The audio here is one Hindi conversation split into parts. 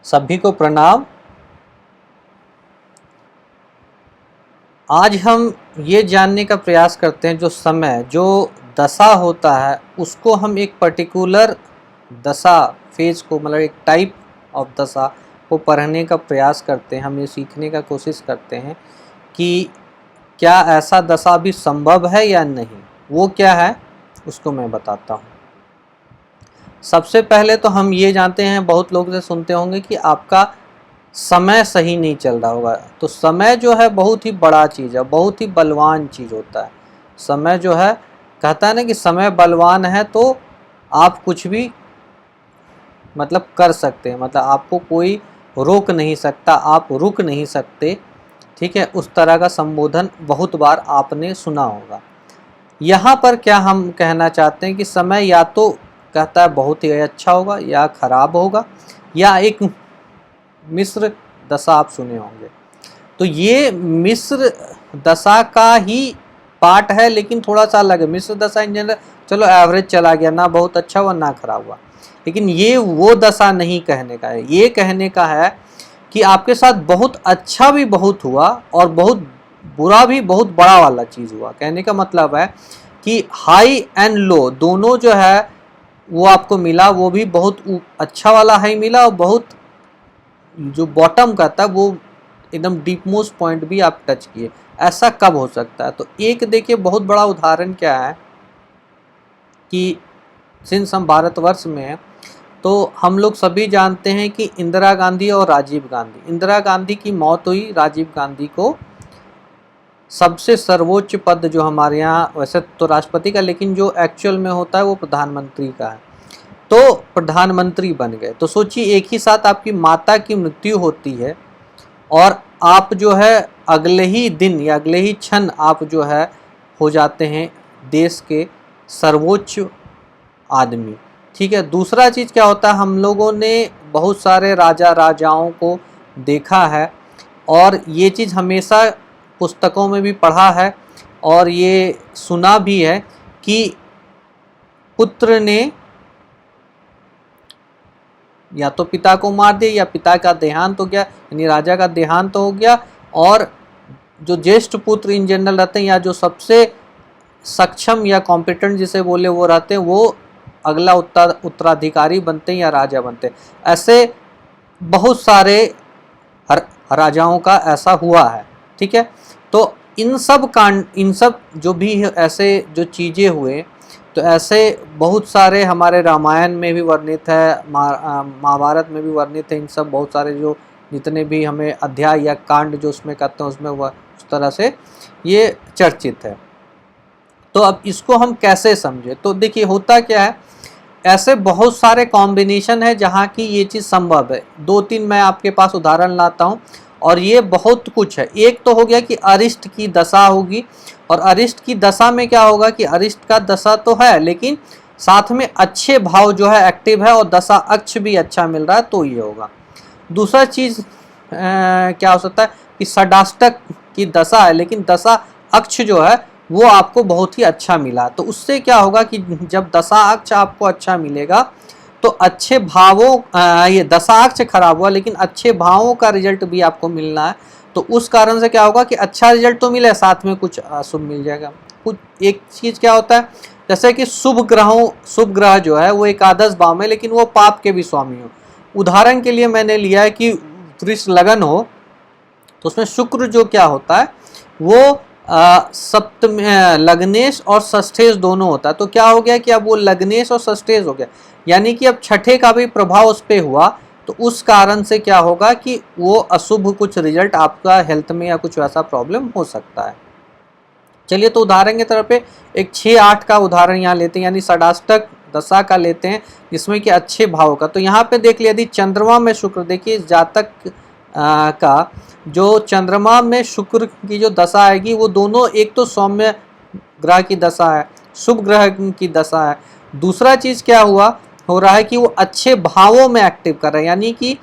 सभी को प्रणाम। आज हम ये जानने का प्रयास करते हैं जो समय जो दशा होता है उसको हम एक पर्टिकुलर दशा फेज को मतलब एक टाइप ऑफ दशा को पढ़ने का प्रयास करते हैं। हम ये सीखने का कोशिश करते हैं कि क्या ऐसा दशा भी संभव है या नहीं। वो क्या है उसको मैं बताता हूँ। सबसे पहले तो हम ये जानते हैं, बहुत लोग से सुनते होंगे कि आपका समय सही नहीं चल रहा होगा। तो समय जो है बहुत ही बड़ा चीज़ है, बहुत ही बलवान चीज़ होता है। समय जो है कहता है ना कि समय बलवान है, तो आप कुछ भी मतलब कर सकते हैं, मतलब आपको कोई रोक नहीं सकता, आप रुक नहीं सकते। ठीक है, उस तरह का संबोधन बहुत बार आपने सुना होगा। यहाँ पर क्या हम कहना चाहते हैं कि समय या तो कहता है बहुत ही अच्छा होगा या खराब होगा, या एक मिश्र दशा आप सुने होंगे। तो ये मिश्र दशा का ही पार्ट है, लेकिन थोड़ा सा अलग है। मिश्र दशा इन जनरल चलो एवरेज चला गया, ना बहुत अच्छा हुआ ना खराब हुआ, लेकिन ये वो दशा नहीं कहने का है। ये कहने का है कि आपके साथ बहुत अच्छा भी बहुत हुआ और बहुत बुरा भी बहुत बड़ा वाला चीज़ हुआ। कहने का मतलब है कि हाई एंड लो दोनों जो है वो आपको मिला, वो भी बहुत अच्छा वाला हाई मिला, और बहुत जो बॉटम का था वो एकदम डीप मोस्ट पॉइंट भी आप टच किए। ऐसा कब हो सकता है? तो एक देखिए बहुत बड़ा उदाहरण क्या है कि सिंस हम भारतवर्ष में हैं तो हम लोग सभी जानते हैं कि इंदिरा गांधी और राजीव गांधी, इंदिरा गांधी की मौत हुई, राजीव गांधी को सबसे सर्वोच्च पद जो हमारे यहाँ वैसे तो राष्ट्रपति का, लेकिन जो एक्चुअल में होता है वो प्रधानमंत्री का है, तो प्रधानमंत्री बन गए। तो सोचिए एक ही साथ आपकी माता की मृत्यु होती है और आप जो है अगले ही दिन या अगले ही क्षण आप जो है हो जाते हैं देश के सर्वोच्च आदमी। ठीक है, दूसरा चीज़ क्या होता है, हम लोगों ने बहुत सारे राजा राजाओं को देखा है और ये चीज़ हमेशा पुस्तकों में भी पढ़ा है और ये सुना भी है कि पुत्र ने या तो पिता को मार दिया या पिता का देहांत हो गया, यानी राजा का देहांत हो गया, और जो ज्येष्ठ पुत्र इन जनरल रहते हैं या जो सबसे सक्षम या कॉम्पिटेंट जिसे बोले वो रहते हैं, वो अगला उत्तराधिकारी बनते हैं या राजा बनते हैं। ऐसे बहुत सारे राजाओं का ऐसा हुआ है। ठीक है, तो इन सब जो भी ऐसे जो चीज़ें हुए, तो ऐसे बहुत सारे हमारे रामायण में भी वर्णित है, महाभारत में भी वर्णित है। इन सब बहुत सारे जो जितने भी हमें अध्याय या कांड जो उसमें कहते हैं उसमें वह उस तरह से ये चर्चित है। तो अब इसको हम कैसे समझे? तो देखिए होता क्या है, ऐसे बहुत सारे कॉम्बिनेशन है जहाँ की ये चीज़ संभव है। दो तीन मैं आपके पास उदाहरण लाता हूँ और ये बहुत कुछ है। एक तो हो गया कि अरिष्ट की दशा होगी, और अरिष्ट की दशा में क्या होगा कि अरिष्ट का दशा तो है लेकिन साथ में अच्छे भाव जो है एक्टिव है और दशा अक्ष भी अच्छा मिल रहा है, तो ये होगा। दूसरा चीज़ क्या हो सकता है कि षडाष्टक की दशा है लेकिन दशा अक्ष जो है वो आपको बहुत ही अच्छा मिला, तो उससे क्या होगा कि जब दशा अक्ष आपको अच्छा मिलेगा तो अच्छे भावों ये दशा अक्ष खराब हुआ लेकिन अच्छे भावों का रिजल्ट भी आपको मिलना है, तो उस कारण से क्या होगा कि अच्छा रिजल्ट तो मिले साथ में कुछ अशुभ मिल जाएगा। कुछ एक चीज़ क्या होता है, जैसे कि शुभ ग्रह जो है वो एकादश भाव में लेकिन वो पाप के भी स्वामी हो। उदाहरण के लिए मैंने लिया है कि वृष लगन हो, तो उसमें शुक्र जो क्या होता है वो सप्तम लग्नेश और षष्ठेश दोनों होता है। तो क्या हो गया कि अब वो लग्नेश और षष्ठेश हो गया, यानी कि अब छठे का भी प्रभाव उस पर हुआ, तो उस कारण से क्या होगा कि वो अशुभ कुछ रिजल्ट आपका हेल्थ में या कुछ वैसा प्रॉब्लम हो सकता है। चलिए तो उदाहरण के तरफ पे एक 6-8 का उदाहरण यहाँ लेते हैं, यानी षडाष्टक दशा का लेते हैं जिसमें कि अच्छे भाव का। तो यहाँ पे देख लिया यदि चंद्रमा में शुक्र, देखिए जातक का जो चंद्रमा में शुक्र की जो दशा आएगी वो दोनों, एक तो सौम्य ग्रह की दशा है, शुभ ग्रह की दशा है। दूसरा चीज़ क्या हो रहा है कि वो अच्छे भावों में एक्टिव कर रहा है, यानी कि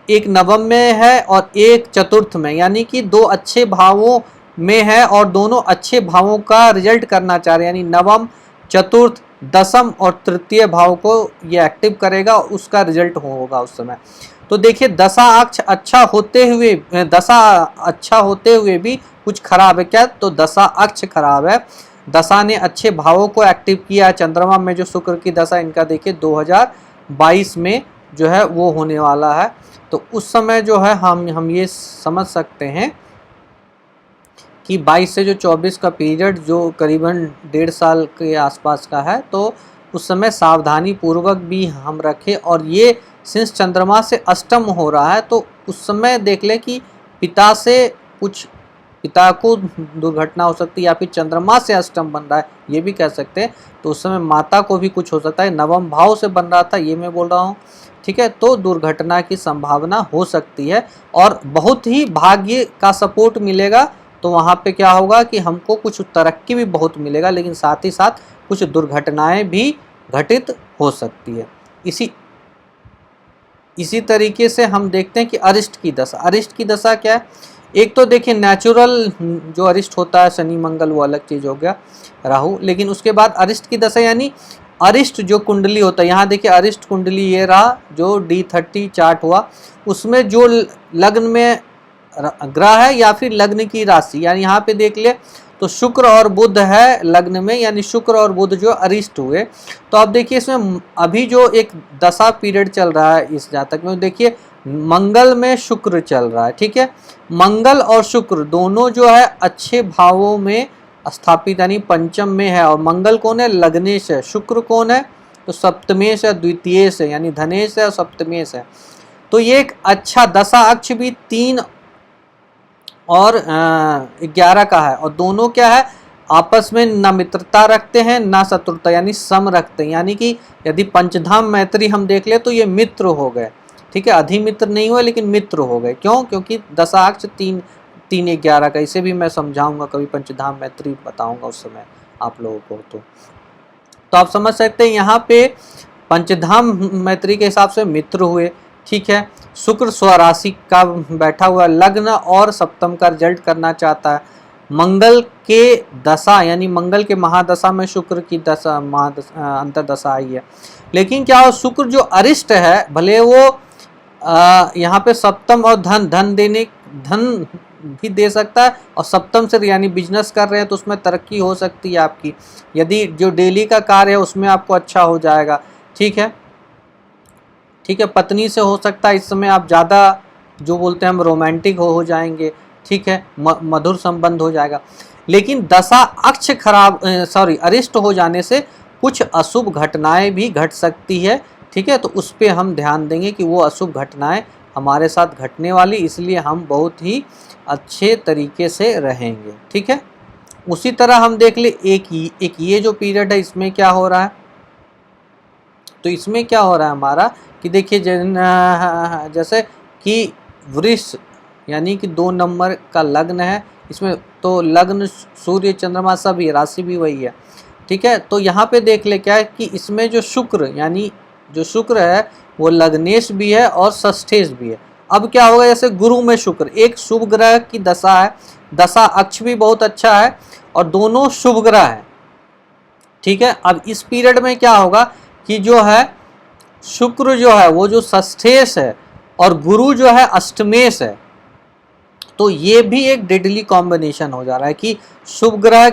एक नवम में है और एक चतुर्थ में, यानी कि दो अच्छे भावों में है और दोनों अच्छे भावों का रिजल्ट करना चाह रहे हैं, यानी नवम चतुर्थ दसम और तृतीय भाव को ये एक्टिव करेगा, उसका रिजल्ट होगा उस समय। तो देखिए दशा अच्छा होते हुए भी कुछ खराब है क्या, तो दशा अक्ष खराब है। दशा ने अच्छे भावों को एक्टिव किया। चंद्रमा में जो शुक्र की दशा, इनका देखिए 2022 में जो है वो होने वाला है। तो उस समय जो है हम ये समझ सकते हैं कि 22 से जो 24 का पीरियड जो करीबन 1.5 साल के आसपास का है, तो उस समय सावधानी पूर्वक भी हम रखें। और ये सिंस चंद्रमा से अष्टम हो रहा है, तो उस समय देख ले कि पिता को दुर्घटना हो सकती है, या फिर चंद्रमा से अष्टम बन रहा है ये भी कह सकते हैं, तो उस समय माता को भी कुछ हो सकता है। नवम भाव से बन रहा था ये मैं बोल रहा हूँ, ठीक है। तो दुर्घटना की संभावना हो सकती है और बहुत ही भाग्य का सपोर्ट मिलेगा। तो वहाँ पे क्या होगा कि हमको कुछ तरक्की भी बहुत मिलेगा, लेकिन साथ ही साथ कुछ दुर्घटनाएं भी घटित हो सकती है। इसी तरीके से हम देखते हैं कि अरिष्ट की दशा क्या है। एक तो देखिए नेचुरल जो अरिष्ट होता है शनि मंगल वो अलग चीज़ हो गया, राहु, लेकिन उसके बाद अरिष्ट की दशा यानी अरिष्ट जो कुंडली होता है। यहाँ देखिए अरिष्ट कुंडली ये रहा जो D30 चार्ट हुआ, उसमें जो लग्न में ग्रह है या फिर लग्न की राशि, यानी यहाँ पे देख ले तो शुक्र और बुध है लग्न में, यानी शुक्र और बुध जो अरिष्ट हुए। तो अब देखिए इसमें अभी जो एक दशा पीरियड चल रहा है इस जातक में, देखिए मंगल में शुक्र चल रहा है, ठीक है। मंगल और शुक्र दोनों जो है अच्छे भावों में स्थापित यानी पंचम में है। और मंगल कौन है, लग्नेश है। शुक्र कौन है, तो सप्तमेश है, द्वितीयेश है, यानी धनेश है और सप्तमेश है। तो ये एक अच्छा दशा अक्ष भी 3 और 11 का है, और दोनों क्या है आपस में न मित्रता रखते हैं ना शत्रुता, यानी सम रखते हैं। यानी कि यदि पंचधाम मैत्री हम देख ले तो ये मित्र हो गए, ठीक है। अधिमित्र नहीं हुए लेकिन मित्र हो गए। क्यों, क्योंकि दशा अक्ष 3-11 का। इसे भी मैं समझाऊंगा कभी, पंचधाम मैत्री बताऊंगा उस समय आप लोगों को। तो आप समझ सकते हैं यहाँ पे पंचधाम मैत्री के हिसाब से मित्र हुए, ठीक है। शुक्र स्वराशि का बैठा हुआ लग्न और सप्तम का रिजल्ट करना चाहता है। मंगल के दशा यानी मंगल के महादशा में शुक्र की दशा अंतरदशा आई है। लेकिन क्या हो, शुक्र जो अरिष्ट है भले वो यहाँ पे सप्तम और धन भी दे सकता है, और सप्तम से यानी बिजनेस कर रहे हैं तो उसमें तरक्की हो सकती है आपकी। यदि जो डेली का कार्य है उसमें आपको अच्छा हो जाएगा, ठीक है। पत्नी से हो सकता है इस समय आप ज़्यादा जो बोलते हैं हम रोमांटिक हो जाएंगे, ठीक है, मधुर संबंध हो जाएगा। लेकिन दशा अक्ष अरिष्ट हो जाने से कुछ अशुभ घटनाएं भी घट सकती है, ठीक है। तो उस पर हम ध्यान देंगे कि वो अशुभ घटनाएं हमारे साथ घटने वाली, इसलिए हम बहुत ही अच्छे तरीके से रहेंगे, ठीक है। उसी तरह हम देख ले एक ये जो पीरियड है इसमें क्या हो रहा है। तो इसमें क्या हो रहा है हमारा कि देखिए जैसे कि वृष यानी कि 2 नंबर का लग्न है इसमें, तो लग्न सूर्य चंद्रमा सभी राशि भी वही है, ठीक है। तो यहाँ पे देख ले क्या है कि इसमें जो शुक्र यानी जो शुक्र है वो लग्नेश भी है और षष्ठेश भी है। अब क्या होगा, जैसे गुरु में शुक्र एक शुभ ग्रह की दशा है, दशा अक्ष भी बहुत अच्छा है और दोनों शुभ ग्रह है, ठीक है। अब इस पीरियड में क्या होगा कि जो है शुक्र जो है वो जो षष्ठेश है और गुरु जो है अष्टमेश है, तो ये भी एक डेडली कॉम्बिनेशन हो जा रहा है कि शुभ ग्रह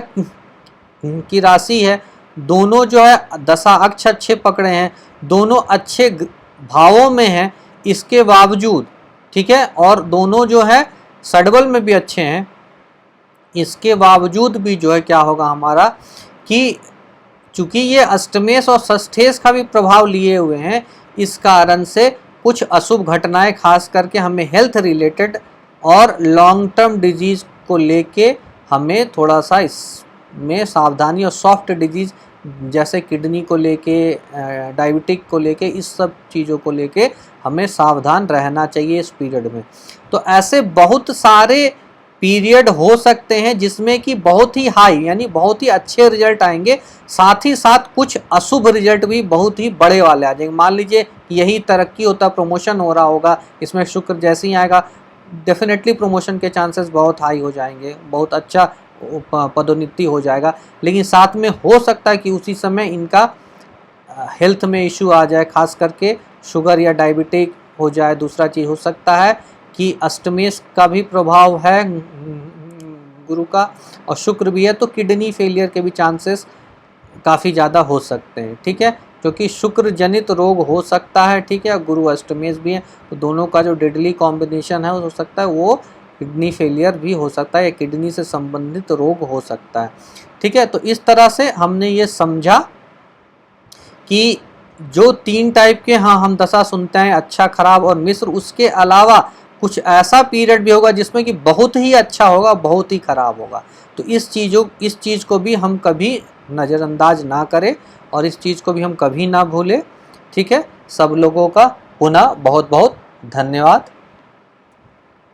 की राशि है, दोनों जो है दशा अक्ष अच्छे पकड़े हैं, दोनों अच्छे भावों में हैं, इसके बावजूद, ठीक है, और दोनों जो है षडबल में भी अच्छे हैं, इसके बावजूद भी जो है क्या होगा हमारा कि चूंकि ये अष्टमेश और षष्ठेश का भी प्रभाव लिए हुए हैं, इस कारण से कुछ अशुभ घटनाएं खास करके हमें हेल्थ रिलेटेड और लॉन्ग टर्म डिजीज को लेके हमें थोड़ा सा इसमें सावधानी, और सॉफ्ट डिजीज जैसे किडनी को लेके, डायबिटिक को लेके, इस सब चीज़ों को लेके हमें सावधान रहना चाहिए इस पीरियड में। तो ऐसे बहुत सारे पीरियड हो सकते हैं जिसमें कि बहुत ही हाई यानी बहुत ही अच्छे रिजल्ट आएंगे, साथ ही साथ कुछ अशुभ रिजल्ट भी बहुत ही बड़े वाले आ जाएंगे। मान लीजिए यही तरक्की होता, प्रमोशन हो रहा होगा, इसमें शुक्र जैसे ही आएगा डेफिनेटली प्रमोशन के चांसेस बहुत हाई हो जाएंगे, बहुत अच्छा पदोन्नति हो जाएगा, लेकिन साथ में हो सकता है कि उसी समय इनका हेल्थ में इशू आ जाए, खास करके शुगर या डायबिटिक हो जाए। दूसरा चीज़ हो सकता है कि अष्टमेश का भी प्रभाव है गुरु का, और शुक्र भी है, तो किडनी फेलियर के भी चांसेस काफ़ी ज़्यादा हो सकते हैं। ठीक है, क्योंकि शुक्र जनित रोग हो सकता है। ठीक है, गुरु अष्टमेश भी है, तो दोनों का जो डेडली कॉम्बिनेशन है हो सकता है वो किडनी फेलियर भी हो सकता है, या किडनी से संबंधित रोग हो सकता है। ठीक है, तो इस तरह से हमने ये समझा कि जो 3 टाइप के हाँ हम दशा सुनते हैं, अच्छा, खराब और मिश्र, उसके अलावा कुछ ऐसा पीरियड भी होगा जिसमें कि बहुत ही अच्छा होगा, बहुत ही खराब होगा। तो इस चीज़ को भी हम कभी नज़रअंदाज ना करें, और इस चीज़ को भी हम कभी ना भूलें। ठीक है, सब लोगों का पुनः बहुत बहुत धन्यवाद।